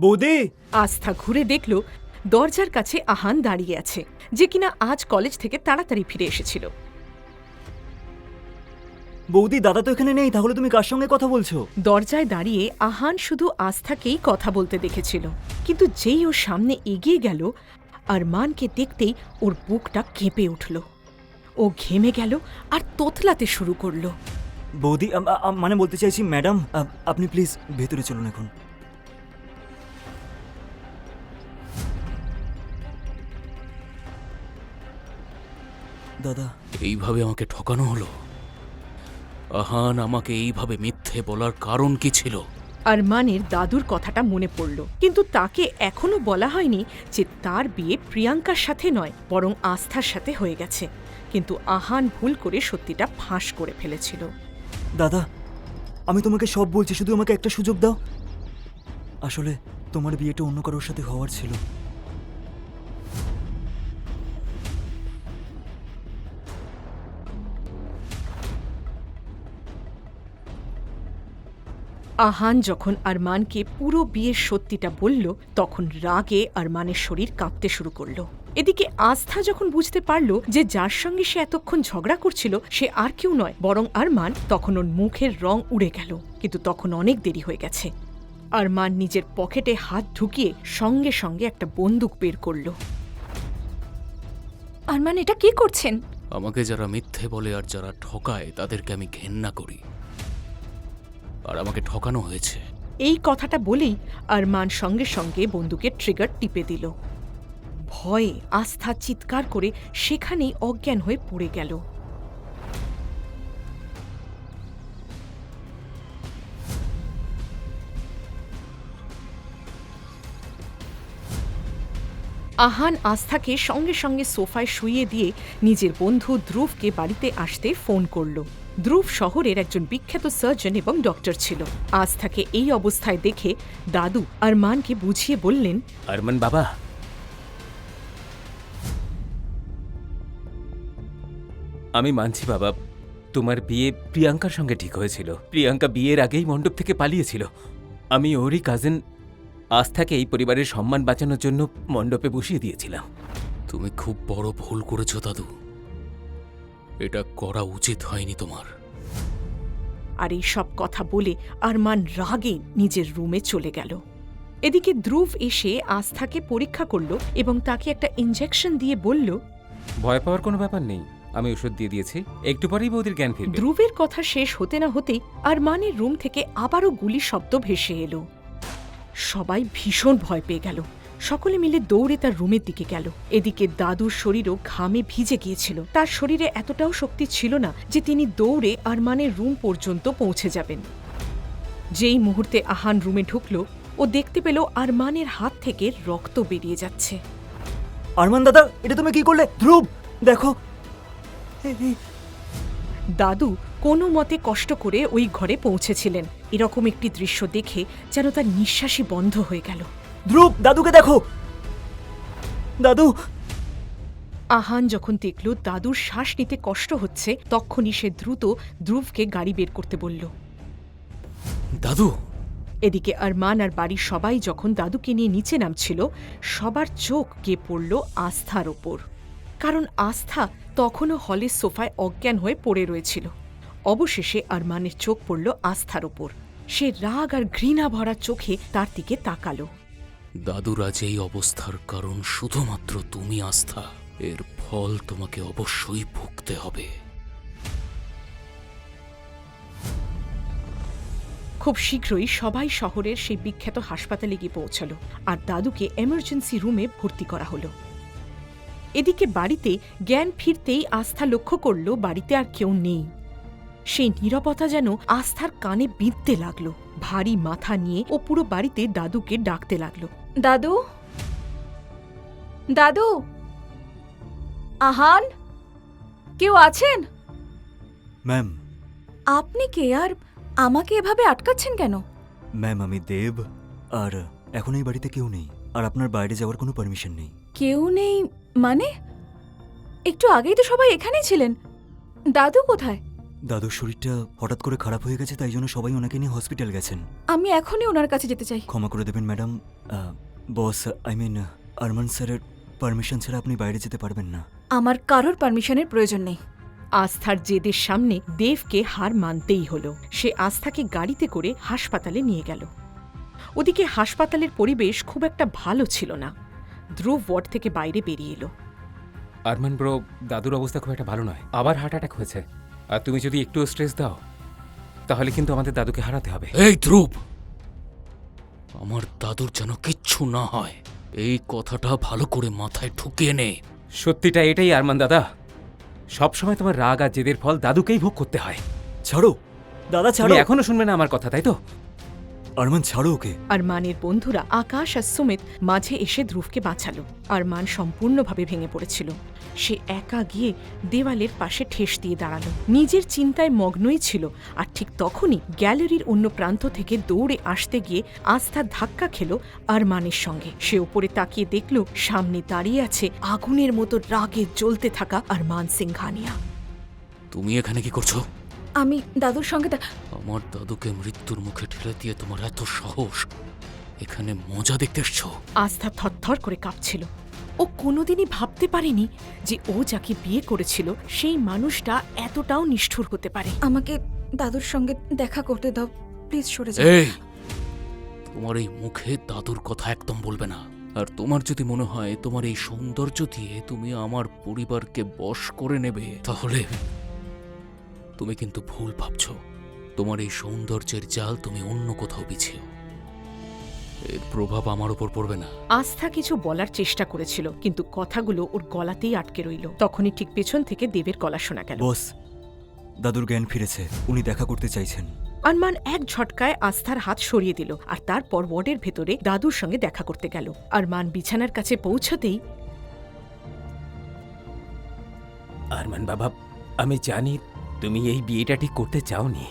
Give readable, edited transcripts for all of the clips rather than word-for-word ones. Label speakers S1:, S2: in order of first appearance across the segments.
S1: বৌদি।
S2: আস্থা ঘুরে দেখল দরজার কাছে আহান দাঁড়িয়ে আছে, যে কিনা আজ কলেজ থেকে তাড়াতাড়ি ফিরে এসেছিল।
S1: বৌদি, দাদা তো এখানে নেই, তাহলে তুমি কার সঙ্গে কথা বলছো?
S2: দরজায় দাঁড়িয়ে আহান শুধু আস্থাকেই কথা বলতে দেখেছিল, কিন্তু যেই ওর সামনে এগিয়ে গেল, আরমানকে দেখতেই ওর বুকটা কেঁপে উঠল। ও ঘেমে গেল আর তোতলাতে শুরু করল।
S1: বৌদি, মানে বলতে চাইছি ম্যাডাম, আপনি প্লিজ ভেতরে চলুন এখন। দাদা,
S3: এইভাবে আমাকে ঠকানো হলো? আহান আমাকে এইভাবে মিথ্যে বলার কারণ কি ছিল?
S2: আরমানের দাদুর কথাটা মনে পড়ল, কিন্তু তাকে এখনো বলা হয়নি যে তার বিয়ে প্রিয়াঙ্কার সাথে নয়, বরং আস্থার সাথে হয়ে গেছে। কিন্তু আহান ভুল করে সত্যিটা ফাঁস করে ফেলেছিল।
S1: দাদা, আমি তোমাকে সব বলছি, শুধু আমাকে একটা সুযোগ দাও। আসলে তোমার বিয়েটা অন্য কারোর সাথে হওয়ার ছিল।
S2: আহান যখন আরমানকে পুরো বিয়ের সত্যিটা বলল, তখন রাগে আরমানের শরীর কাঁপতে শুরু করলো। এদিকে আস্থা যখন বুঝতে পারল যে যার সঙ্গে সে এতক্ষণ ঝগড়া করছিল সে আর কেউ নয় বরং আরমান, তখন ওর মুখের রং উড়ে গেল। কিন্তু তখন অনেক দেরি হয়ে গেছে। আরমান নিজের পকেটে হাত ঢুকিয়ে সঙ্গে সঙ্গে একটা বন্দুক বের করল।
S4: আরমান, এটা কি করছেন?
S3: আমাকে যারা মিথ্যে বলে আর যারা ঠকায় তাদেরকে আমি ঘেন্না করি, আর আমাকে ঠকানো হয়েছে।
S2: এই কথাটা বলেই আরমান সঙ্গে সঙ্গে বন্দুকের ট্রিগার টিপে দিল। ভয়ে আস্থা চিৎকার করে সেখানেই অজ্ঞান হয়ে পড়ে গেল। আহান আস্থাকে সঙ্গে সঙ্গে সোফায় শুইয়ে দিয়ে নিজের বন্ধু ধ্রুবকে বাড়িতে আসতে ফোন করল। ধ্রুব শহরের একজন বিখ্যাত সার্জন এবং ডক্টর ছিল। আস্থাকে এই অবস্থায় দেখে দাদু আরমানকে বুঝিয়ে বললেন,
S5: আরমান বাবা, আমি মানছি বাবা, তোমার বিয়ে প্রিয়াঙ্কার সঙ্গে ঠিক হয়েছিল। প্রিয়াঙ্কা বিয়ের আগেই মণ্ডপ থেকে পালিয়েছিল। আমি ওরই কাজিন আস্থাকে এই পরিবারের সম্মান বাঁচানোর জন্য মণ্ডপে বসিয়ে দিয়েছিলাম।
S3: তুমি খুব বড় ভুল করেছো দাদু, এটা করা উচিত হয়নি তোমার।
S2: আর এই সব কথা বলে আরমান রাগে নিজের রুমে চলে গেল। এদিকে ধ্রুব এসে আস্থাকে পরীক্ষা করল এবং তাকে একটা ইনজেকশন দিয়ে বলল,
S5: ভয় পাওয়ার কোনো ব্যাপার নেই, আমি ওষুধ দিয়ে দিয়েছি, একটু পরেই বৌদির জ্ঞান ফিরবে।
S2: ধ্রুবের কথা শেষ হতে না হতেই আরমানের রুম থেকে আবারও গুলি শব্দ ভেসে এলো। সবাই ভীষণ ভয় পেয়ে গেল। সকলে মিলে দৌড়ে তার রুমের দিকে গেল। এদিকে দাদুর শরীরও ঘামে ভিজে গিয়েছিল। তার শরীরে এতটাও শক্তি ছিল না যে তিনি দৌড়ে আরমানের রুম পর্যন্ত পৌঁছে যাবেন। যেই মুহূর্তে আহান রুমে ঢুকল, ও দেখতে পেল আরমানের হাত থেকে রক্ত বেরিয়ে যাচ্ছে।
S1: আরমান দাদা, এটা তুমি কি করলে? ধ্রুব, দেখো।
S2: দাদু কোনো মতে কষ্ট করে ওই ঘরে পৌঁছেছিলেন। এরকম একটি দৃশ্য দেখে যেন তার নিঃশ্বাসই বন্ধ হয়ে গেল।
S1: ধ্রুব, দাদুকে দেখো। দাদু।
S2: আহান যখন দেখল দাদুর শ্বাস নিতে কষ্ট হচ্ছে, তখনই সে দ্রুত ধ্রুবকে গাড়ি বের করতে বলল।
S3: দাদু!
S2: এদিকে আরমান আর বাড়ির সবাই যখন দাদুকে নিয়ে নিচে নামছিল, সবার চোখ গিয়ে পড়ল আস্থার ওপর। কারণ আস্থা তখনও হলের সোফায় অজ্ঞান হয়ে পড়ে রয়েছিল। অবশেষে আরমানের চোখ পড়ল আস্থার ওপর। সে রাগ আর ঘৃণা ভরা চোখে তার দিকে তাকালো।
S3: দাদুর আজ এই অবস্থার কারণ শুধুমাত্র তুমি আস্থা, এর ফল তোমাকে অবশ্যই ভুগতে হবে।
S2: খুব শীঘ্রই সবাই শহরের সেই বিখ্যাত হাসপাতালে গিয়ে পৌঁছালো আর দাদুকে এমার্জেন্সি রুমে ভর্তি করা হলো। এদিকে বাড়িতে জ্ঞান ফিরতেই আস্থা লক্ষ্য করল বাড়িতে আর কেউ নেই। সেই নীরবতা যেন আস্থার কানে বিঁধতে লাগলো। ভারী মাথা নিয়ে ও পুরো বাড়িতে দাদুকে ডাকতে লাগলো।
S4: দাদু, দাদু, আহান, কেউ আছেন?
S1: ম্যাম।
S4: আপনি কে আর আমাকে এভাবে আটকাচ্ছেন কেন?
S1: ম্যাম, আমি দেব, আর এখন এই বাড়িতে কেউ নেই, আর আপনার বাইরে যাওয়ার কোনো পারমিশন নেই।
S4: কেউ নেই মানে? একটু আগেই তো সবাই এখানেই ছিলেন। দাদু কোথায়?
S1: দাদুর শরীরটা হঠাৎ করে খারাপ হয়ে গেছে, তাই জন্য সবাই ওনাকে নিয়ে হসপিটাল গেছেন।
S4: আমি এখনই ওনার কাছে যেতে চাই।
S1: ক্ষমা করে দেবেন ম্যাডাম, বস আরমান স্যারের পারমিশন ছাড়া আপনি বাইরে যেতে পারবেন না।
S4: আমার কারোর পারমিশনের প্রয়োজন নেই।
S2: আস্থার জেদের সামনে দেবকে হার মানতেই হলো। সে আস্থাকে গাড়িতে করে হাসপাতালে নিয়ে গেল। ওদিকে হাসপাতালের পরিবেশ খুব একটা ভালো ছিল না। ধ্রুব ওয়ার্ড থেকে বাইরে বেরিয়ে এলো।
S5: আরমান ব্রো, দাদুর অবস্থা খুব একটা ভালো নয়, আবার হার্ট অ্যাটাক হয়েছে। আর তুমি যদি একটু স্ট্রেস দাও তাহলে কিন্তু আমাদের দাদুকে হারাতে হবে।
S3: এই ধ্রুব, আমার দাদুর যেন কিচ্ছু না হয়, এই কথাটা ভালো করে মাথায় ঢুকিয়ে নে।
S5: সত্যিটা এটাই আরমান দাদা, সবসময় তোমার রাগ আর জেদের ফল দাদুকেই ভোগ করতে হয়।
S1: ছাড়ো দাদা,
S5: তুমি
S1: ছাড়ো।
S5: এখনো শুনবে না আমার কথা, তাই তো?
S1: আরমান ছাড়ো ওকে।
S2: আরমানের বন্ধুরা আকাশ আর সুমিত মাঝে এসে ধ্রুবকে বাঁচালো। আরমান সম্পূর্ণভাবে ভেঙে পড়েছিল। সে একা গিয়ে দেওয়ালের পাশে ঠেস দিয়ে দাঁড়ালো। নিজের চিন্তায় মগ্নই ছিল। আর ঠিক তখনই গ্যালারির অন্য প্রান্ত থেকে দৌড়ে আসতে গিয়ে আস্থা ধাক্কা খেল আরমানের সঙ্গে। সে ওপরে তাকিয়ে দেখল সামনে দাঁড়িয়ে আছে আগুনের মতো রাগে জ্বলতে থাকা আরমান সিংঘানিয়া।
S3: তুমি এখানে কি করছো?
S4: আমি দাদুর সঙ্গে
S3: আমার দাদুকে মৃত্যুর মুখে ঠেলে দিয়ে তোমার এত সাহস, এখানে মজা দেখতে এসছো?
S2: আস্থা থরথর করে কাঁপছিল। ও কোনোদিনই ভাবতে পারেনি যে ও যাকে বিয়ে করেছিল সেই মানুষটা এতটাও নিষ্ঠুর হতে পারে।
S4: আমাকে দাদুর সঙ্গে দেখা করতে দাও, প্লিজ সরে যাও।
S3: এই, তোমার এই মুখে দাদুর কথা একদম বলবে না। আর তোমার যদি মনে হয় তোমার এই সৌন্দর্য দিয়ে তুমি আমার পরিবারকে বশ করে নেবে, তাহলে তুমি কিন্তু ভুল ভাবছো। তোমার এই সৌন্দর্যের জাল তুমি অন্য কোথাও বিছিও, এর প্রভাব আমার উপর পড়বে না।
S2: আস্থা কিছু বলার চেষ্টা করেছিল, কিন্তু কথাগুলো ওর গলাতেই আটকে রইল। তখনই ঠিক পেছন থেকে দেবের গলা শোনা গেল।
S1: বস, দাদুর জ্ঞান ফিরেছে, উনি দেখা করতে চাইছেন।
S2: আরমান এক ঝটকায় আস্থার হাত সরিয়ে দিল আর তারপর ওয়ার্ডের ভেতরে দাদুর সঙ্গে দেখা করতে গেল। আরমান বিছানার কাছে পৌঁছতেই
S5: আরমান বাবা, আমি জানি তুমি এই বিয়েটা ঠিক করতে চাওনি,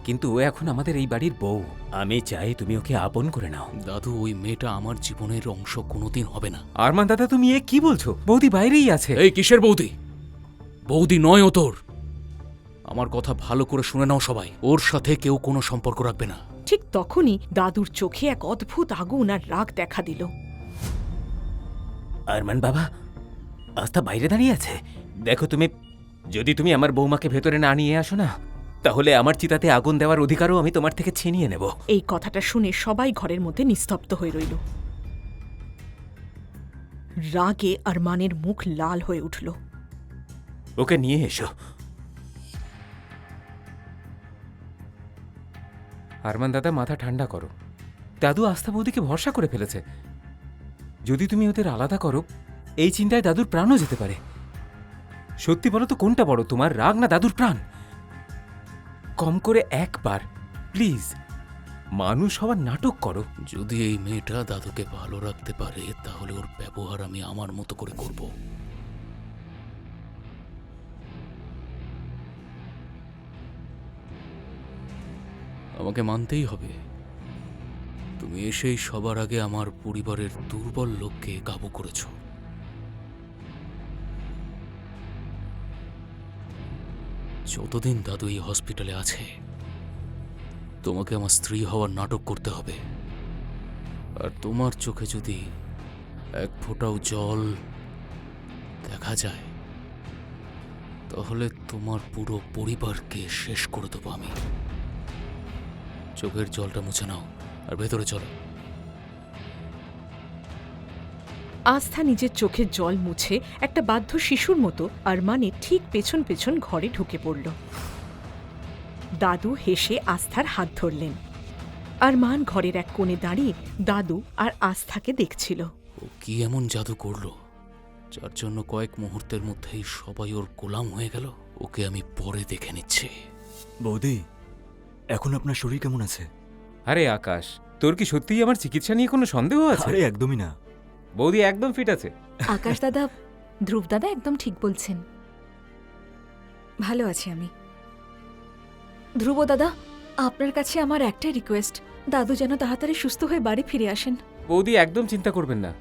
S5: কিন্তু ও এখন আমাদের এই বাড়ির বউ। আমি চাই তুমি ওকে আপন করে নাও।
S3: দাদু, ওই মেয়েটা আমার জীবনের অংশ কোনোদিন হবে না।
S5: আরমান দাদা, তুমি এ কি বলছো? বৌদি বাইরেই আছে।
S3: এই কিসের বৌদি? বৌদি নয় ও তোর। আমার কথা ভালো করে শুনে নাও সবাই, ওর সাথে কেউ কোনো সম্পর্ক রাখবে না।
S2: ঠিক তখনই দাদুর চোখে এক অদ্ভুত আগুন আর রাগ দেখা দিল।
S5: আরমান বাবা, আস্থা বাইরে দাঁড়িয়ে আছে। দেখো, যদি তুমি আমার বৌমাকে ভেতরে না নিয়ে আসো না, তাহলে আমার চিতাতে আগুন দেওয়ার অধিকারও আমি তোমার থেকে ছিনিয়ে নেব।
S2: এই কথাটা শুনে সবাই ঘরের মধ্যে নিস্তব্ধ হয়ে রইল। রাগে আরমানের মুখ লাল হয়ে উঠল।
S5: ওকে নিয়ে এসো। আরমান দাদা, মাথা ঠান্ডা করো। দাদু আস্থা বৌদিকে ভরসা করে ফেলেছে। যদি তুমি ওদের আলাদা করো, এই চিন্তায় দাদুর প্রাণও যেতে পারে। সত্যি বলো তো, কোনটা বড়, তোমার রাগ না দাদুর প্রাণ? কম করে একবার প্লিজ মানুষ হওয়ার নাটক করো।
S3: যদি এই মেয়েটা দাদুকে ভালো রাখতে পারে, তাহলে ওর ব্যবহার আমি আমার মতো করে করব। আমাকে মানতেই হবে, তুমি এসেই সবার আগে আমার পরিবারের দুর্বল লোককে কাবু করেছ। যতদিন দাদু এই হসপিটালে আছে, তোমাকে আমার স্ত্রী হওয়ার নাটক করতে হবে। আর তোমার চোখে যদি এক ফোঁটাও জল দেখা যায়, তাহলে তোমার পুরো পরিবারকে শেষ করে দেবো আমি। চোখের জলটা মুছে নাও আর ভেতরে চলো।
S2: আস্থা নিজের চোখের জল মুছে একটা বাধ্য শিশুর মতো আরমানের ঠিক পেছন পেছন ঘরে ঢুকে পড়ল। দাদু হেসে আস্থার হাত ধরলেন। আরমান ঘরের এক কোণে দাঁড়িয়ে দাদু আর আস্থাকে দেখছিল।
S3: ও কি এমন জাদু করলো যার জন্য কয়েক মুহূর্তের মধ্যেই সবাই ওর গোলাম হয়ে গেল? ওকে আমি পরে দেখে নিচ্ছি।
S1: বৌদি, এখন আপনার শরীর কেমন আছে?
S5: আরে আকাশ, তোর কি সত্যিই আমার চিকিৎসা নিয়ে কোনো সন্দেহ আছে?
S1: আরে একদমই না,
S5: বৌদি একদম ফিট আছে।
S4: আকাশ দাদা, ধ্রুব দাদা একদম ঠিক বলছেন। ভালো আছি আমি। ধ্রুব দাদা, আপনার কাছে আমার একটাই রিকোয়েস্ট, দাদু যেন তাড়াতাড়ি সুস্থ হয়ে বাড়ি ফিরে আসেন।
S5: বৌদি একদম চিন্তা করবেন না,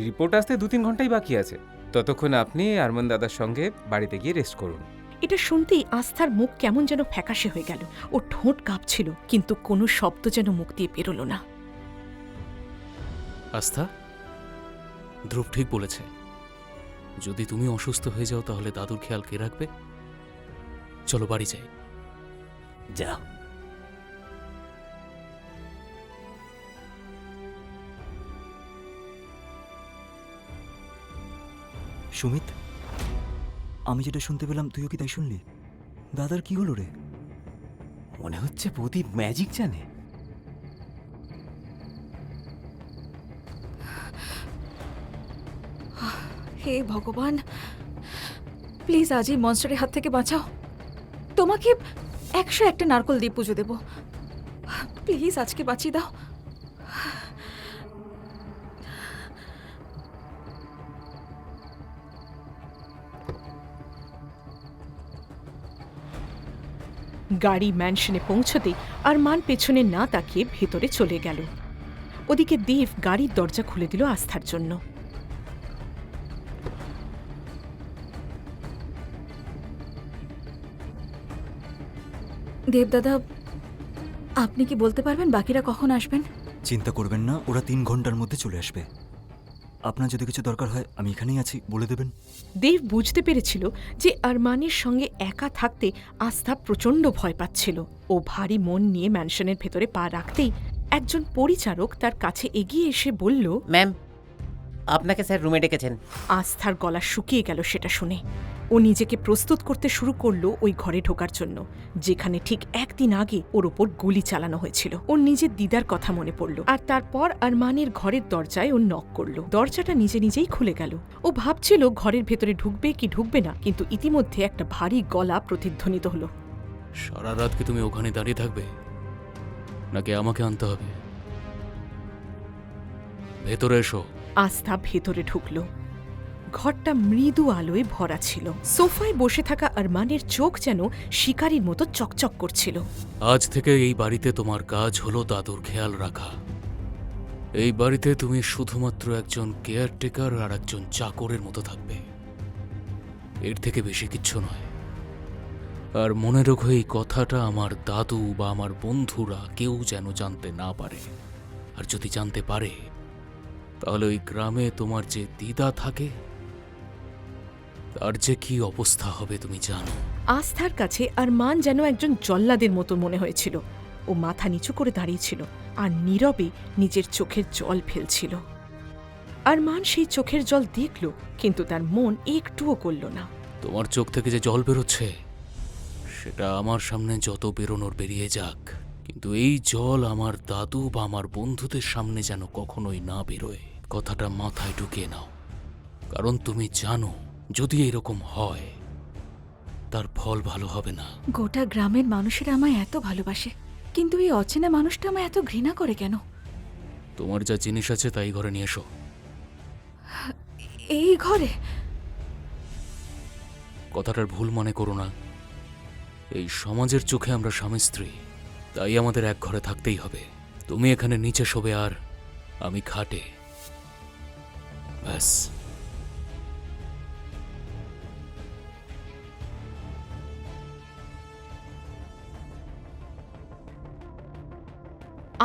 S5: রিপোর্ট আসতে 2-3 ঘন্টাই বাকি আছে। ততক্ষণ আপনি আরমান দাদার সঙ্গে বাড়িতে গিয়ে রেস্ট করুন।
S2: এটা শুনতেই আস্থার মুখ কেমন যেন ফ্যাকাশে হয়ে গেল। ওর ঠোঁট কাঁপছিল, কিন্তু কোনো শব্দ যেন মুখ দিয়ে বেরোল না।
S3: আস্থা, ধ্রুব ঠিক বলেছে। যদি তুমি অসুস্থ হয়ে যাও তাহলে দাদুর খেয়াল কে রাখবে? চলো বাড়ি যাই।
S5: যাও।
S1: সুমিত, আমি যেটা শুনতে পেলাম তুইও কি তাই শুনলি? দাদার কি হলো রে?
S5: মনে হচ্ছে প্রদীপ ম্যাজিক জানে।
S4: হে ভগবান, প্লিজ আজ এই মনস্টারের হাত থেকে বাঁচাও। তোমাকে 101টা নারকল দিয়ে পুজো দেব। প্লিজ আজকে বাঁচিয়ে দাও।
S2: গাড়ি ম্যানশনে পৌঁছতেই আরমান পেছনে না তাকিয়ে ভেতরে চলে গেল। ওদিকে দেব গাড়ির দরজা খুলে দিল আস্থার জন্য।
S4: দেবদাদা, আপনি কি বলতে পারবেন বাকিরা কখন আসবেন?
S1: চিন্তা করবেন না, ওরা 3 ঘন্টার মধ্যে চলে আসবে। আপনার যদি কিছু দরকার হয় আমি এখানেই আছি, বলে দেবেন।
S2: দেব বুঝতে পেরেছিল যে আরমানের সঙ্গে একা থাকতে আস্থা প্রচণ্ড ভয় পাচ্ছিল। ও ভারী মন নিয়ে ম্যানশনের ভেতরে পা রাখতেই একজন পরিচারক তার কাছে এগিয়ে এসে বলল,
S6: ম্যাম, আপনাকে স্যার রুমে ডেকেছেন।
S2: আস্থার গলা শুকিয়ে গেল সেটা শুনে। ও নিজেকে প্রস্তুত করতে শুরু করলো ওই ঘরে ঢোকার জন্য, যেখানে ঠিক 1 দিন আগে ওর ওপর গুলি চালানো হয়েছিল। ওর নিজের দিদার কথা মনে পড়ল, আর তারপর আরমানের ঘরের দরজায় ও নক করলো। দরজাটা নিজে নিজেই খুলে গেল। ও ভাবছিল ঘরের ভেতরে ঢুকবে কি ঢুকবে না, কিন্তু ইতিমধ্যে একটা ভারী গলা প্রতিধ্বনিত হলো।
S3: সারা রাত কি তুমি ওখানে দাঁড়িয়ে থাকবে, নাকি আমাকে আনতে হবে? ভেতরে এসো।
S2: আস্থা ভেতরে ঢুকল। ঘরটা মৃদু আলোয় ভরা ছিল। সোফায় বসে থাকা আরমানের চোখ যেন শিকারীর মতো চকচক করছিল।
S3: আজ থেকে এই বাড়িতে তোমার কাজ হলো দাদুর খেয়াল রাখা। এই বাড়িতে তুমি শুধুমাত্র একজন কেয়ারটেকার আর একজন চাকরের মতো থাকবে, এর থেকে বেশি কিচ্ছু নয়। আর মনে রেখো, এই কথাটা আমার দাদু বা আমার বন্ধুরা কেউ যেন জানতে না পারে। আর যদি জানতে পারে তাহলে ওই গ্রামে তোমার যে দিদা থাকে তার যে কি অবস্থা হবে তুমি জানো।
S2: আস্থার কাছে আরমান যেন একজন জল্লাদের মতো মনে হয়েছিল। ও মাথা নিচু করে দাঁড়িয়েছিল আর নীরবে নিজের চোখের জল ফেলছিল। আরমান সেই চোখের জল দেখল, কিন্তু তার মন একটুও করল না।
S3: তোমার চোখ থেকে যে জল বেরোচ্ছে সেটা আমার সামনে যত বেরোনোর বেরিয়ে যাক, কিন্তু এই জল আমার দাদু বা আমার বন্ধুদের সামনে যেন কখনোই না বেরোয়। কথাটা মাথায় ঢুকিয়ে নাও, কারণ তুমি জানো যদি এরকম হয় তার ফল ভালো হবে না।
S4: গোটা গ্রামের মানুষেরা আমায় এত ভালোবাসে, কিন্তু এই অচেনা মানুষটা আমায় এত ঘৃণা করে কেন?
S3: তোমার যা জিনিস আছে তাই ঘরে নিয়ে এসো।
S4: এই ঘরে?
S3: কথাটার ভুল মনে করো না। এই সমাজের চোখে আমরা স্বামী স্ত্রী, তাই আমাদের এক ঘরে থাকতেই হবে। তুমি এখানে নিচে শোবে আর আমি খাটে, ব্যাস।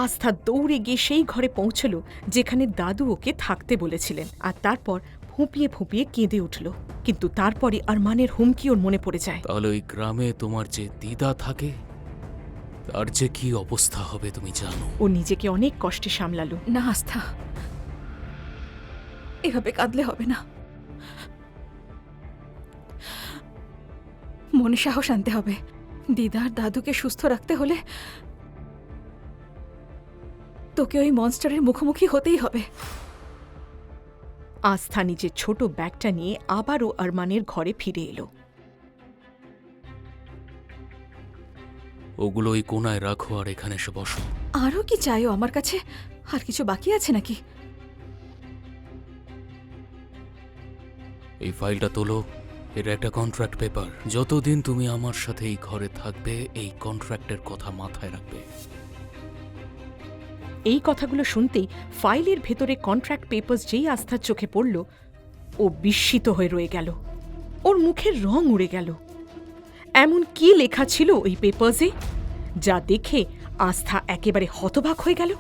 S2: আস্থা দৌড়ে গিয়ে সেই ঘরে পৌঁছল যেখানে দাদু ওকে থাকতে বলেছিলেন, আর তারপর ফুঁপিয়ে ফুঁপিয়ে কেঁদে উঠল। কিন্তু তারপরে আরমানের হুমকি ওর মনে পড়ে যায়।
S3: তাহলে ওই গ্রামে তোমার যে দিদা থাকে তার যে কি অবস্থা হবে তুমি জানো।
S2: ও নিজেকে অনেক কষ্টে সামলালো।
S4: না আস্থা, এভাবে কাঁদলে হবে না। মনে সাহস আনতে হবে। দিদার দাদুকে সুস্থ রাখতে হলে তোকে ওই মনস্টারের মুখোমুখি হতেই হবে।
S2: আস্থা নিজের ছোট ব্যাগটা নিয়ে আবারও আরমানের ঘরে ফিরে এলো।
S3: ওগুলো ওই কোনায় রাখো আর এখানে এসে বসো।
S4: আরও কি চাইও আমার কাছে? আর কিছু বাকি আছে নাকি?
S3: এই ফাইলটা তোলো, এটা একটা কন্ট্রাক্ট পেপার। যতদিন তুমি আমার সাথে এই ঘরে থাকবে এই কন্ট্রাক্টের কথা মাথায় রাখবে।
S2: এই কথাগুলো শুনতেই ফাইলের ভেতরে কন্ট্রাক্ট পেপারস যেই আস্থার চোখে পড়ল, ও বিস্মিত হয়ে রয়ে গেল। ওর মুখের রং উড়ে গেল। এমন কি লেখা ছিল ওই পেপার্সে যা দেখে আস্থা একেবারে হতবাক হয়ে গেল?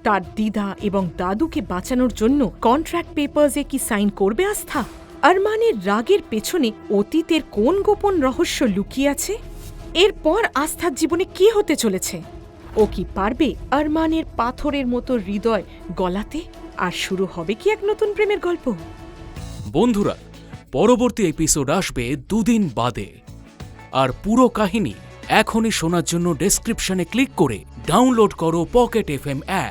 S2: তার দিদা এবং দাদুকে বাঁচানোর জন্য কন্ট্রাক্ট পেপার্সে কি সাইন করবে আস্থা? আরমানের রাগের পেছনে অতীতের কোন গোপন রহস্য লুকিয়ে আছে? এরপর আস্থার জীবনে কি হতে চলেছে? ও কি পারবে আরমানের পাথরের মতো হৃদয় গলাতে? আর শুরু হবে কি এক নতুন প্রেমের গল্প?
S3: বন্ধুরা, পরবর্তী এপিসোড আসবে 2 দিন বাদে। আর পুরো কাহিনী এখনই শোনার জন্য ডেসক্রিপশনে ক্লিক করে ডাউনলোড করো পকেট FM অ্যাপ।